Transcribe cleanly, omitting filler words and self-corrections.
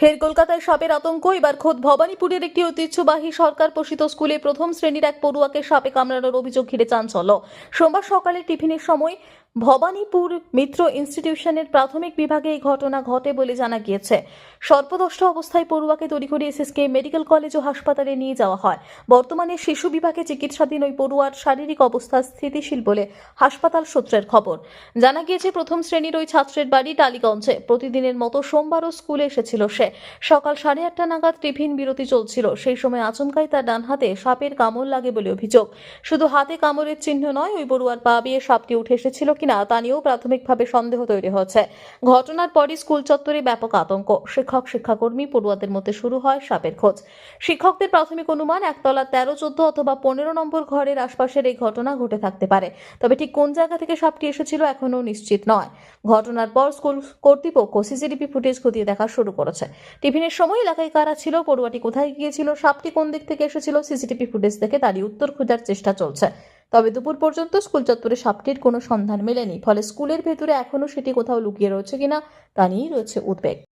ফের কলকাতায় সাপের আতঙ্ক। এবার খোদ ভবানীপুরের একটি ঐতিহ্যবাহী সরকার পোষিত স্কুলে প্রথম শ্রেণীর এক পড়ুয়াকে সাপে কামড়ানোর অভিযোগ ঘিরে চাঞ্চল্য। সোমবার সকালে টিফিনের সময় ভবানীপুর মিত্র ইনস্টিটিউশনের প্রাথমিক বিভাগে এই ঘটনা ঘটে বলে জানা গিয়েছে। সর্পদষ্ট অবস্থায় পড়ুয়াকে তড়িঘড়ি এসএসকে মেডিকেল কলেজ ও হাসপাতালে নিয়ে যাওয়া হয়। বর্তমানে শিশু বিভাগে চিকিৎসাধীন ওই পড়ুয়ার শারীরিক অবস্থা স্থিতিশীল বলে হাসপাতাল সূত্রের খবর। জানা গিয়েছে, প্রথম শ্রেণীর ওই ছাত্রের বাড়ি টালিগঞ্জে। প্রতিদিনের মতো সোমবারও স্কুলে এসেছিল সে। সকাল 8:30 নাগাদ টিফিন বিরতি চলছিল। সেই সময় আচমকাই তার ডান হাতে সাপের কামড় লাগে বলে অভিযোগ। শুধু হাতে কামড়ের চিহ্ন নয়, ওই পড়ুয়ার পা বেয়ে সাপটি উঠে এসেছিল কিনা তা নিয়েও প্রাথমিকভাবে সন্দেহ তৈরি হয়েছে। ঘটনার পরই স্কুল চত্বরে ব্যাপক আতঙ্ক। শিক্ষক, শিক্ষাকর্মী, পড়ুয়াদের মধ্যে শুরু হয় সাপের খোঁজ। শিক্ষকদের প্রাথমিক অনুমান, একতলা 13, 14 অথবা 15 নম্বর ঘরের আশপাশের এই ঘটনা ঘটে থাকতে পারে। তবে ঠিক কোন জায়গা থেকে সাপটি এসেছিল এখনও নিশ্চিত নয়। ঘটনার পর স্কুল কর্তৃপক্ষ সিসিটিভি ফুটেজ খতিয়ে দেখা শুরু করেছে। টিফিনের সময় এলাকায় কারা ছিল, পড়ুয়াটি কোথায় গিয়েছিল, সাপটি কোন দিক থেকে এসেছিল, সিসিটিভি ফুটেজ দেখে তারই উত্তর খোঁজার চেষ্টা চলছে। তবে দুপুর পর্যন্ত স্কুল চত্বরে সাপটির কোনো সন্ধান মেলেনি। ফলে স্কুলের ভেতরে এখনও সেটি কোথাও লুকিয়ে রয়েছে কিনা তা নিয়েই রয়েছে উদ্বেগ।